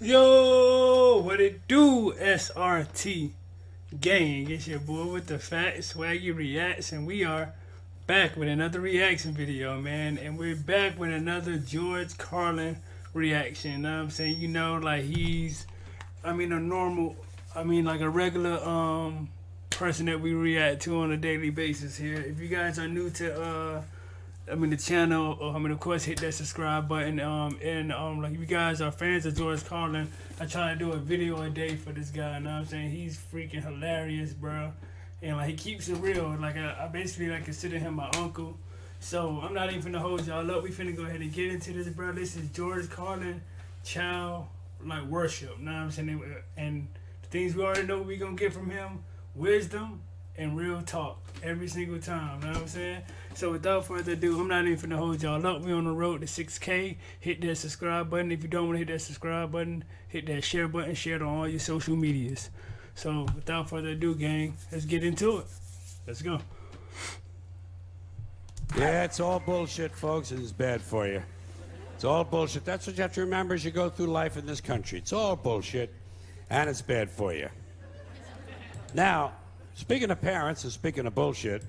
Yo, what it do, SRT gang? It's your boy with the fat swaggy reacts, and we are back with another reaction video, man. And we're back with another George Carlin reaction. You know what I'm saying? You know, like like a regular person that we react to on a daily basis here. If you guys are new to the channel, of course, hit that subscribe button. Like, if you guys are fans of George Carlin, I try to do a video a day for this guy. You know what I'm saying? He's freaking hilarious, bro. And, like, he keeps it real. Like, I basically, like, consider him my uncle. So, I'm not even finna hold y'all up. We finna go ahead and get into this, bro. This is George Carlin-Child, like, worship. You know what I'm saying? And the things we already know we gonna get from him, wisdom and real talk every single time. You know what I'm saying? So without further ado, I'm not even finna hold y'all up. We on the road to 6K. Hit that subscribe button. If you don't want to hit that subscribe button, hit that share button. Share it on all your social medias. So without further ado, gang, let's get into it. Let's go. Yeah, it's all bullshit, folks, and it's bad for you. It's all bullshit. That's what you have to remember as you go through life in this country. It's all bullshit, and it's bad for you. Now, speaking of parents and speaking of bullshit,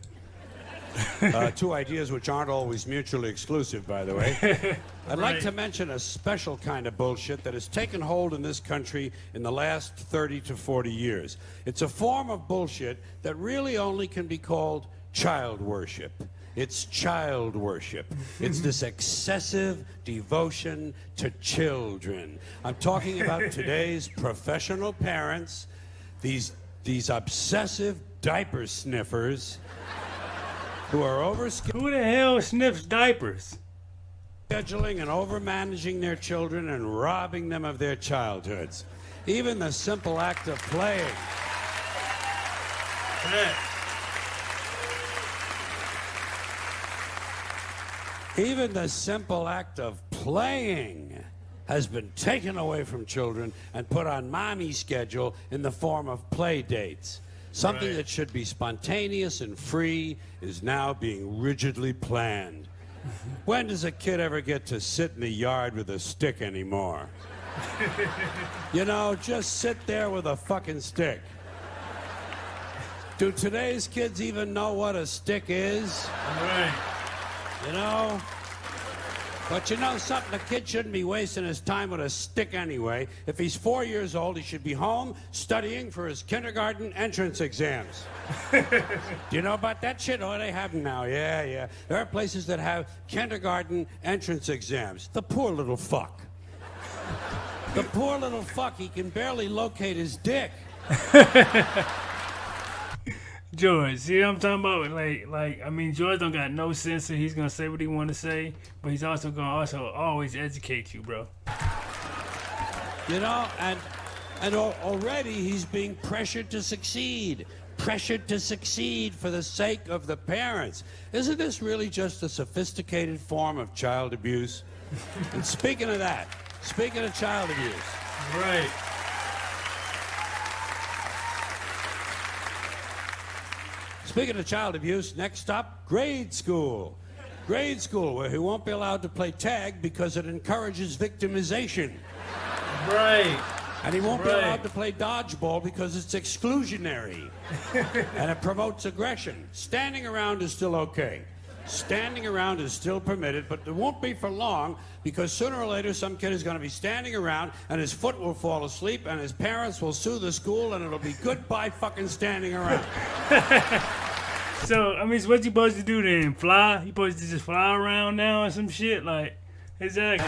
two ideas which aren't always mutually exclusive, by the way. I'd like to mention a special kind of bullshit that has taken hold in this country in the last 30 to 40 years. It's a form of bullshit that really only can be called child worship. It's child worship. It's this excessive devotion to children. I'm talking about today's professional parents, these obsessive diaper sniffers who are Who the hell sniffs diapers? scheduling and overmanaging their children and robbing them of their childhoods. Even the simple act of playing. Even the simple act of playing has been taken away from children and put on mommy's schedule in the form of play dates. Something that should be spontaneous and free is now being rigidly planned. When does a kid ever get to sit in the yard with a stick anymore? You know, just sit there with a fucking stick. Do today's kids even know what a stick is? Right. You know? But you know something, a kid shouldn't be wasting his time with a stick anyway. If he's 4 years old, he should be home studying for his kindergarten entrance exams. Do you know about that shit? Oh, they have them now, yeah. There are places that have kindergarten entrance exams. The poor little fuck. The poor little fuck, he can barely locate his dick. George, see what I'm talking about? George don't got no sense, and he's gonna say what he want to say, but he's also gonna always educate you, bro. You know, and already he's being pressured to succeed. Pressured to succeed for the sake of the parents. Isn't this really just a sophisticated form of child abuse? And speaking of that, speaking of child abuse. Right. Speaking of child abuse, next up, grade school. Grade school, where he won't be allowed to play tag because it encourages victimization. Right. And he won't be allowed to play dodgeball because it's exclusionary. And it promotes aggression. Standing around is still okay. Standing around is still permitted, but it won't be for long because sooner or later some kid is going to be standing around and his foot will fall asleep and his parents will sue the school and it'll be goodbye fucking standing around. So, so what you supposed to do then? Fly? You supposed to just fly around now or some shit? Like, exactly.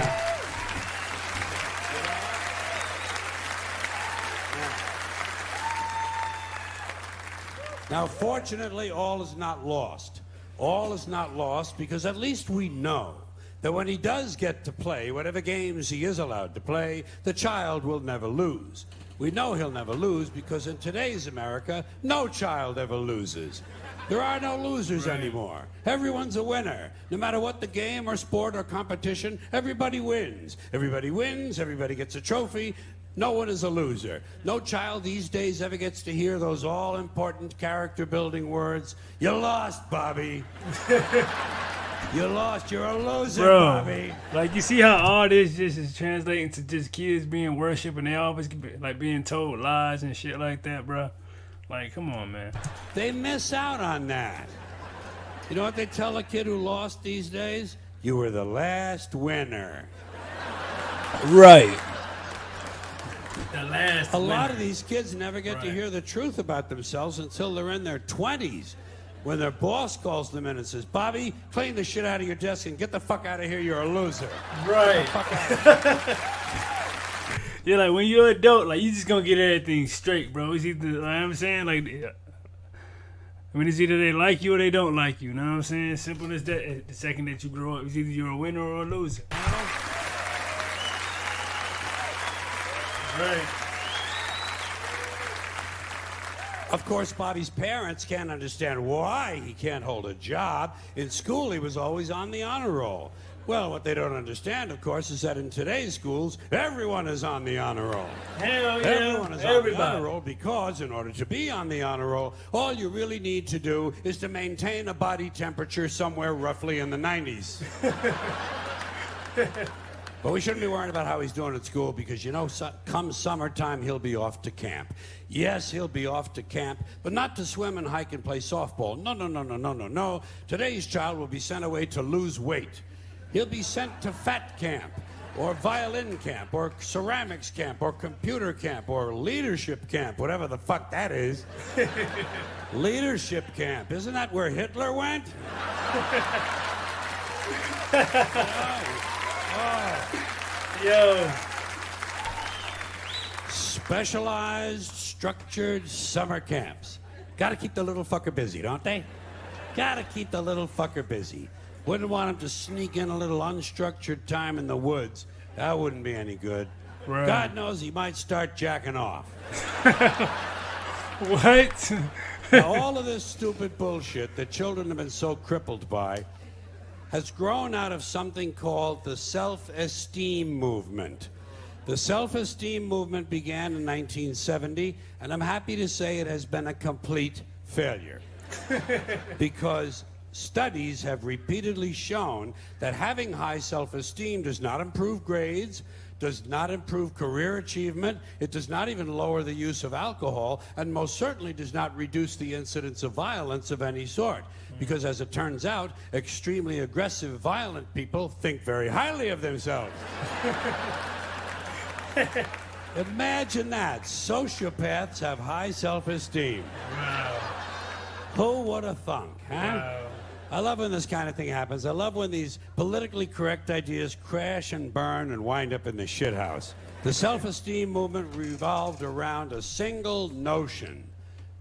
Now, fortunately, all is not lost. All is not lost because at least we know that when he does get to play whatever games he is allowed to play, the child will never lose. We know he'll never lose because in today's America, no child ever loses. There are no losers anymore. Everyone's a winner. No matter what the game or sport or competition, everybody wins. Everybody wins, everybody gets a trophy. No one is a loser. No child these days ever gets to hear those all-important character-building words, "You lost, Bobby." You lost. You're a loser, Bro, Bobby. like you see how all this just is translating to just kids being worshipped and they always like being told lies and shit like that, bro. Like, come on, man. They miss out on that. You know what they tell a kid who lost these days? You were the last winner. Right. The last A lot of these kids never get to hear the truth about themselves until they're in their 20s. When their boss calls them in and says, Bobby, clean the shit out of your desk and get the fuck out of here, you're a loser. Right. Yeah, like when you're an adult, like you just gonna get everything straight, bro. It's either, like I'm saying, like, I mean, it's either they like you or they don't like you. You know what I'm saying? Simple as that. The second that you grow up, it's either you're a winner or a loser. You know? Right. Of course, Bobby's parents can't understand why he can't hold a job. In school, he was always on the honor roll. Well, what they don't understand, of course, is that in today's schools, everyone is on the honor roll. Hell yeah. Everyone is on the honor roll because in order to be on the honor roll, all you really need to do is to maintain a body temperature somewhere roughly in the 90s. But we shouldn't be worrying about how he's doing at school because, you know, come summertime, he'll be off to camp. Yes, he'll be off to camp, but not to swim and hike and play softball. No. Today's child will be sent away to lose weight. He'll be sent to fat camp, or violin camp, or ceramics camp, or computer camp, or leadership camp, whatever the fuck that is. Leadership camp. Isn't that where Hitler went? Yo. Specialized, structured summer camps. Gotta keep the little fucker busy, don't they? Gotta keep the little fucker busy. Wouldn't want him to sneak in a little unstructured time in the woods. That wouldn't be any good. Right. God knows he might start jacking off. What? Now, all of this stupid bullshit that children have been so crippled by has grown out of something called the self-esteem movement. The self-esteem movement began in 1970, and I'm happy to say it has been a complete failure. Because studies have repeatedly shown that having high self-esteem does not improve grades, does not improve career achievement, it does not even lower the use of alcohol, and most certainly does not reduce the incidence of violence of any sort. Because as it turns out, extremely aggressive, violent people think very highly of themselves. Imagine that. Sociopaths have high self-esteem. Wow. Who would have thunk, huh? Wow. I love when this kind of thing happens. I love when these politically correct ideas crash and burn and wind up in the shithouse. The self-esteem movement revolved around a single notion.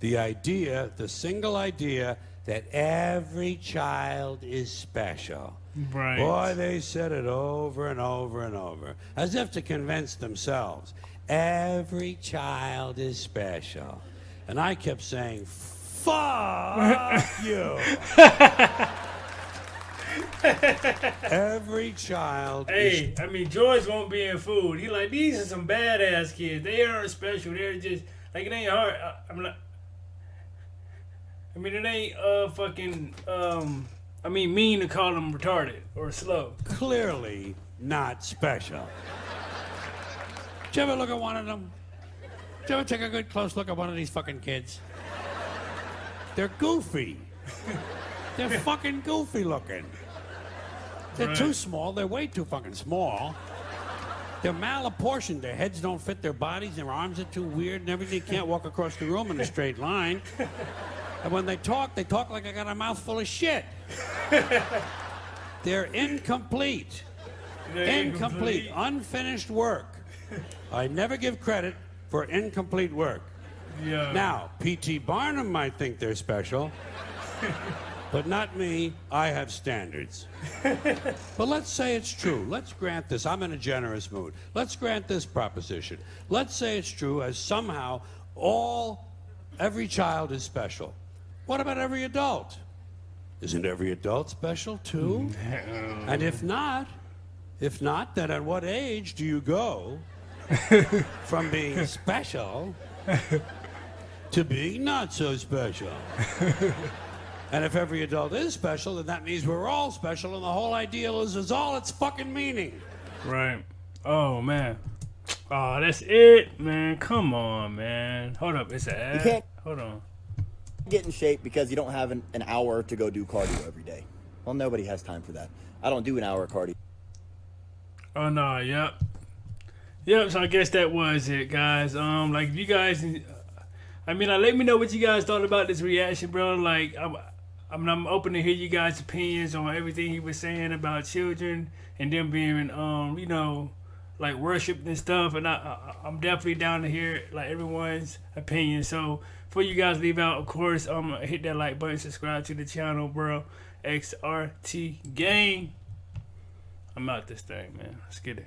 The single idea that every child is special. Right. Boy, they said it over and over and over, as if to convince themselves. Every child is special. And I kept saying, fuck you. Every child Hey, I mean, George won't be in food. He like, these are some badass kids. They aren't special. They're just, like, it ain't hard. I'm like, I mean, it ain't fucking, I mean, mean to call them retarded or slow. clearly not special. Did you ever look at one of them? Did you ever take a good close look at one of these fucking kids? They're goofy. They're fucking goofy looking. They're Right. too small. They're way too fucking small. They're malapportioned. Their heads don't fit their bodies. Their arms are too weird and everything. They can't walk across the room in a straight line. And when they talk like I got a mouthful of shit. They're incomplete. Incomplete. Unfinished work. I never give credit for incomplete work. Yeah. Now, P.T. Barnum might think they're special, but not me. I have standards. But let's say it's true. Let's grant this. I'm in a generous mood. Let's grant this proposition. Let's say it's true as somehow every child is special. What about every adult? Isn't every adult special too? And if not, then at what age do you go from being special to being not so special? And if every adult is special, then that means we're all special, and the whole ideal is all its fucking meaning. Right. Oh, man. Oh, that's it, man. Come on, man. Hold up. It's an ad. You can't Hold on. get in shape because you don't have an hour to go do cardio every day. Well, nobody has time for that. I don't do an hour of cardio. Oh, no. Yep. Yep. So I guess that was it, guys. Like, if you guys... I mean, let me know what you guys thought about this reaction, bro. Like, I'm open to hear you guys' opinions on everything he was saying about children and them being, you know, like worshipped and stuff. And I'm definitely down to hear like everyone's opinion. So before you guys leave out, of course, hit that like button, subscribe to the channel, bro. XRT Gang. I'm out this thing, man. Let's get it.